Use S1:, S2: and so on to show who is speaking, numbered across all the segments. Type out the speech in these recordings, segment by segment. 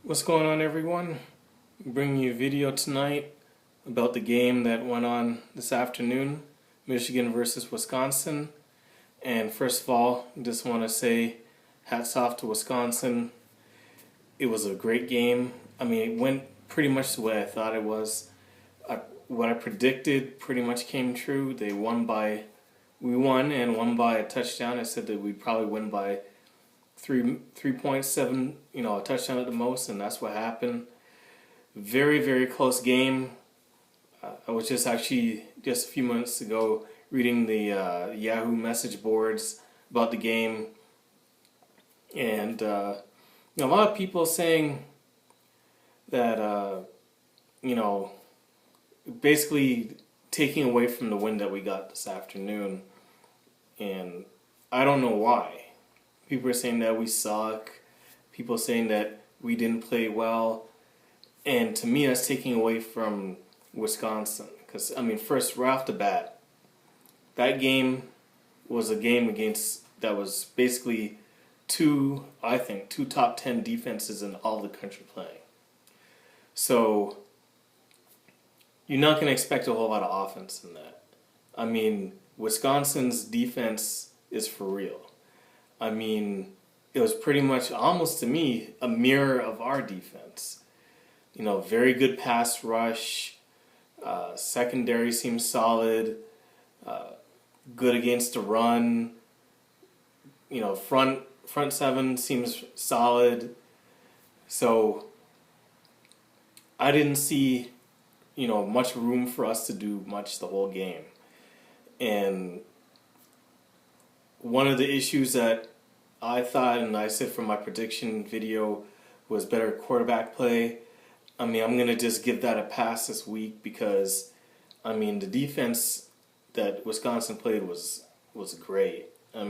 S1: What's going on, everyone? I'm bringing you a video tonight about the game that went on this afternoon, Michigan versus Wisconsin. And first of all, I just want to say hats off to Wisconsin. It was a great game. I mean, it went pretty much the way I thought it was. What I predicted pretty much came true. We won and won by a touchdown. I said that we'd probably win by 3.7, a touchdown at the most, and that's what happened. Very, very close game. I was just a few minutes ago reading the Yahoo message boards about the game, and a lot of people saying that basically taking away from the win that we got this afternoon, and I don't know why. People are saying that we suck. People are saying that we didn't play well. And to me, that's taking away from Wisconsin. Because, first, right off the bat, that game was a game that was basically two top 10 defenses in all the country playing. So, you're not going to expect a whole lot of offense in that. Wisconsin's defense is for real. It was pretty much, almost to me, a mirror of our defense. Very good pass rush. Secondary seems solid. Good against the run. Front seven seems solid. So I didn't see, much room for us to do much the whole game. And one of the issues that I thought, and I said from my prediction video, was better quarterback play. I'm going to just give that a pass this week because, the defense that Wisconsin played was great. I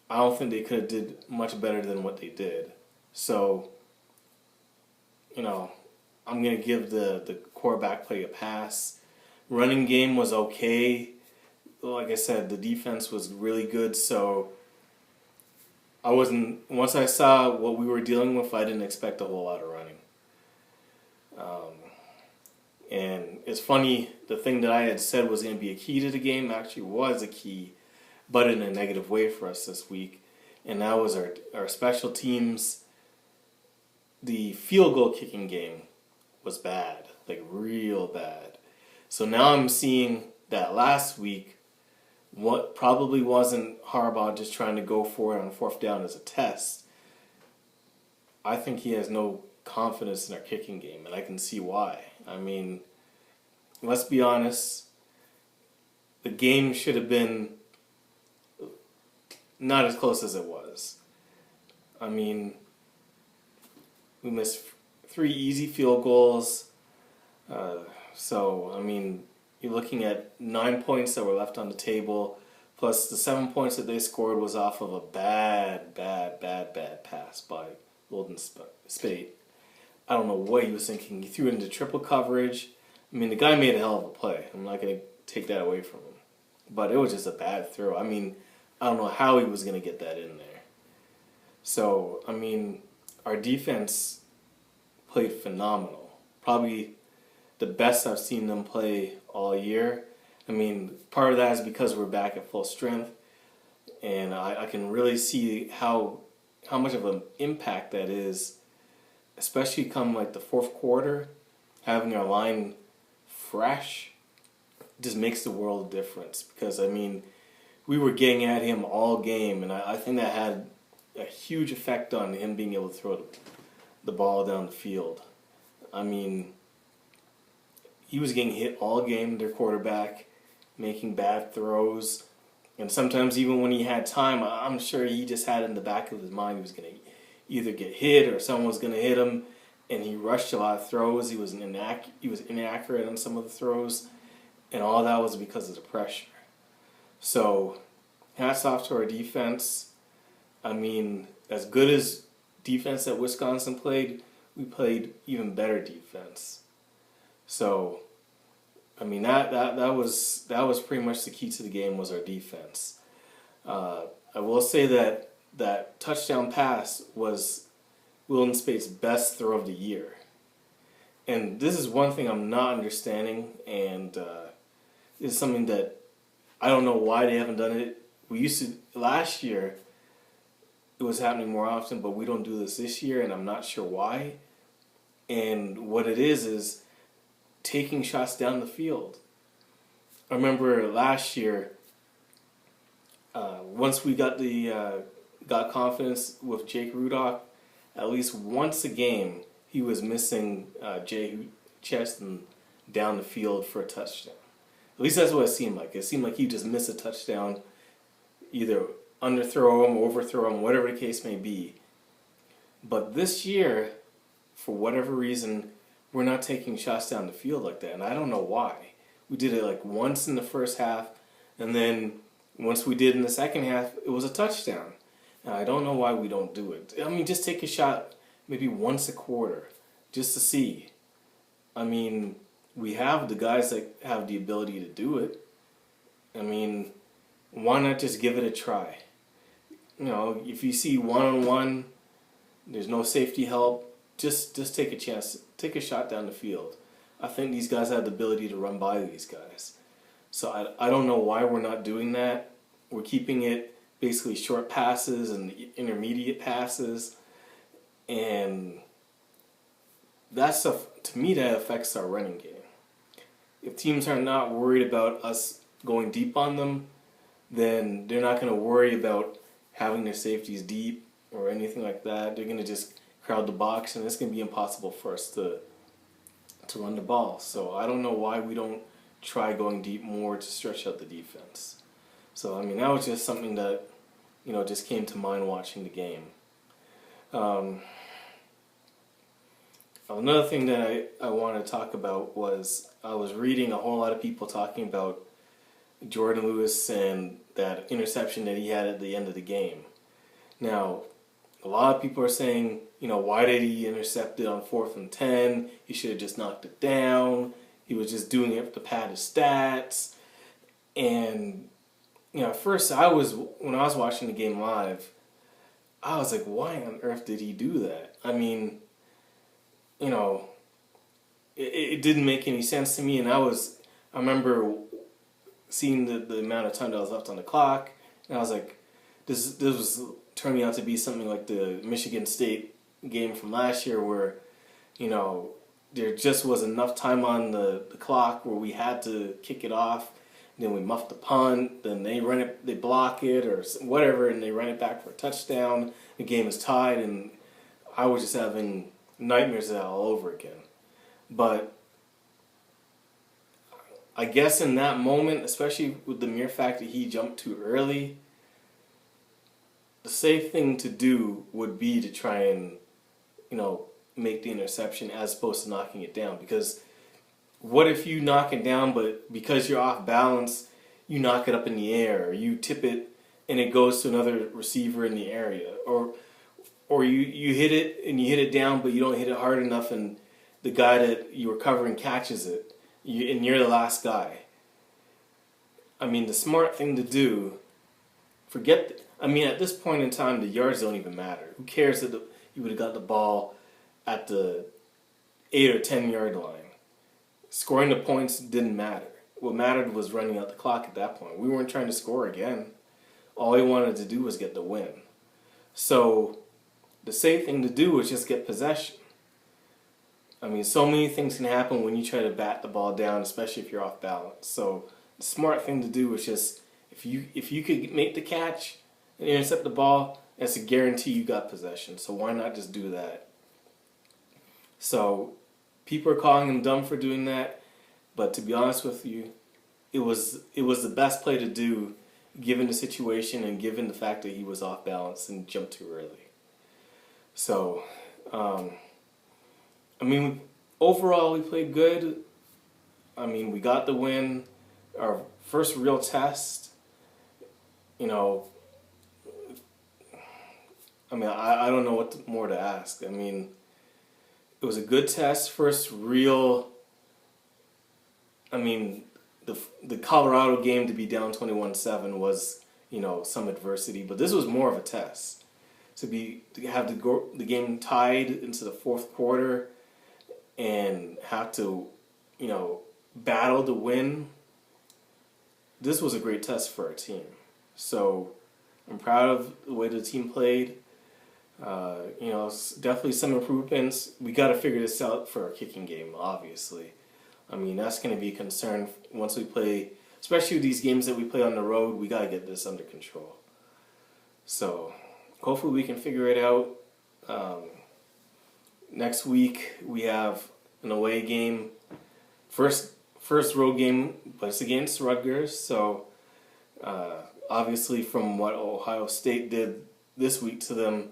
S1: don't think they could have did much better than what they did. So, I'm going to give the quarterback play a pass. Running game was okay. Like I said, the defense was really good, so once I saw what we were dealing with, I didn't expect a whole lot of running. And it's funny, the thing that I had said was going to be a key to the game actually was a key, but in a negative way for us this week. And that was our special teams. The field goal kicking game was bad, like real bad. So now I'm seeing that last week, what probably wasn't Harbaugh just trying to go for it on fourth down as a test. I think he has no confidence in our kicking game, and I can see why. Let's be honest. The game should have been not as close as it was. We missed 3 easy field goals. You're looking at 9 points that were left on the table, plus the 7 points that they scored was off of a bad pass by Golden Spate. I don't know what he was thinking. He threw it into triple coverage. The guy made a hell of a play. I'm not going to take that away from him. But it was just a bad throw. I don't know how he was going to get that in there. So, our defense played phenomenal. Probably the best I've seen them play all year. Part of that is because we're back at full strength, and I can really see how much of an impact that is, especially come like the fourth quarter, having our line fresh just makes the world of difference. Because we were getting at him all game, and I think that had a huge effect on him being able to throw the ball down the field. He was getting hit all game, their quarterback, making bad throws. And sometimes even when he had time, I'm sure he just had in the back of his mind he was going to either get hit or someone was going to hit him. And he rushed a lot of throws. He was inaccurate on some of the throws. And all that was because of the pressure. So, hats off to our defense. As good as defense that Wisconsin played, we played even better defense. So, that was pretty much the key to the game was our defense. I will say that touchdown pass was Wilden Spate's best throw of the year. And this is one thing I'm not understanding, and it's something that I don't know why they haven't done it. We used to, last year, it was happening more often, but we don't do this year, and I'm not sure why. And what it is taking shots down the field. I remember last year, once we got got confidence with Jake Rudock, at least once a game, he was missing Jay Cheston down the field for a touchdown. At least that's what it seemed like. It seemed like he just missed a touchdown, either underthrow him, overthrow him, whatever the case may be. But this year, for whatever reason, we're not taking shots down the field like that, and I don't know why. We did it like once in the first half, and then once we did in the second half, it was a touchdown. And I don't know why we don't do it. I mean, just take a shot maybe once a quarter, just to see. I mean, we have the guys that have the ability to do it. I mean, why not just give it a try? You know, if you see one-on-one, there's no safety help, just take a chance, take a shot down the field. I think these guys have the ability to run by these guys. So I don't know why we're not doing that. We're keeping it basically short passes and intermediate passes. And that stuff, to me, that affects our running game. If teams are not worried about us going deep on them, then they're not going to worry about having their safeties deep or anything like that. They're going to just crowd the box, and it's going to be impossible for us to run the ball. So I don't know why we don't try going deep more to stretch out the defense. So, I mean, that was just something that, you know, just came to mind watching the game. Another thing that I wanted to talk about was I was reading a whole lot of people talking about Jordan Lewis and that interception that he had at the end of the game. Now, a lot of people are saying, you know, why did he intercept it on 4th and 10? He should have just knocked it down. He was just doing it to pad his stats. And, you know, at first when I was watching the game live, I was like, why on earth did he do that? I mean, you know, it didn't make any sense to me. And I remember seeing the amount of time that was left on the clock, and I was like, this was turning out to be something like the Michigan State game from last year where, you know, there just was enough time on the clock where we had to kick it off. Then we muff the punt, then they block it or whatever, and they run it back for a touchdown. The game is tied, and I was just having nightmares of that all over again. But I guess in that moment, especially with the mere fact that he jumped too early, the safe thing to do would be to try and, you know, make the interception as opposed to knocking it down. Because what if you knock it down, but because you're off balance, you knock it up in the air, or you tip it and it goes to another receiver in the area, or you hit it and you hit it down, but you don't hit it hard enough, and the guy that you were covering catches it, and you're the last guy. I mean, the smart thing to do, at this point in time, the yards don't even matter. Who cares that you would have got the ball at the 8 or 10 yard line? Scoring the points didn't matter. What mattered was running out the clock at that point. We weren't trying to score again. All we wanted to do was get the win. So the safe thing to do was just get possession. I mean, so many things can happen when you try to bat the ball down, especially if you're off balance. So the smart thing to do is just, if you could make the catch and intercept the ball, that's a guarantee you got possession. So why not just do that? So people are calling him dumb for doing that, but to be honest with you, it was the best play to do given the situation and given the fact that he was off balance and jumped too early. So, I mean, overall we played good. I mean, we got the win, our first real test. You know, I mean, I don't know what more to ask. I mean, it was a good test, first real. I mean, the Colorado game to be down 21-7 was, you know, some adversity, but this was more of a test. to have the game tied into the fourth quarter and have to, battle to win. This was a great test for our team. So I'm proud of the way the team played. Definitely some improvements. We got to figure this out for our kicking game, obviously. I mean, that's going to be a concern once we play, especially these games that we play on the road. We got to get this under control. So hopefully we can figure it out. Next week we have an away game. First road game, but it's against Rutgers. So obviously from what Ohio State did this week to them,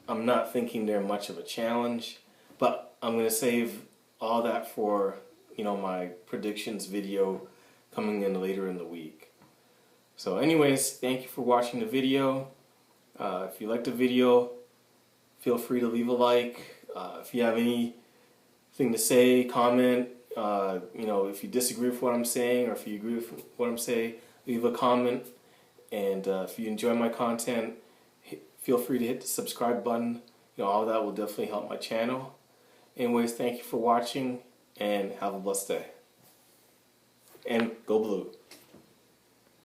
S1: I'm not thinking they're much of a challenge. But I'm going to save all that for, my predictions video coming in later in the week. So anyways, thank you for watching the video. If you liked the video, feel free to leave a like. If you have anything to say, comment. If you disagree with what I'm saying or if you agree with what I'm saying, leave a comment. And if you enjoy my content, feel free to hit the subscribe button. All that will definitely help my channel. Anyways, thank you for watching and have a blessed day. And go blue.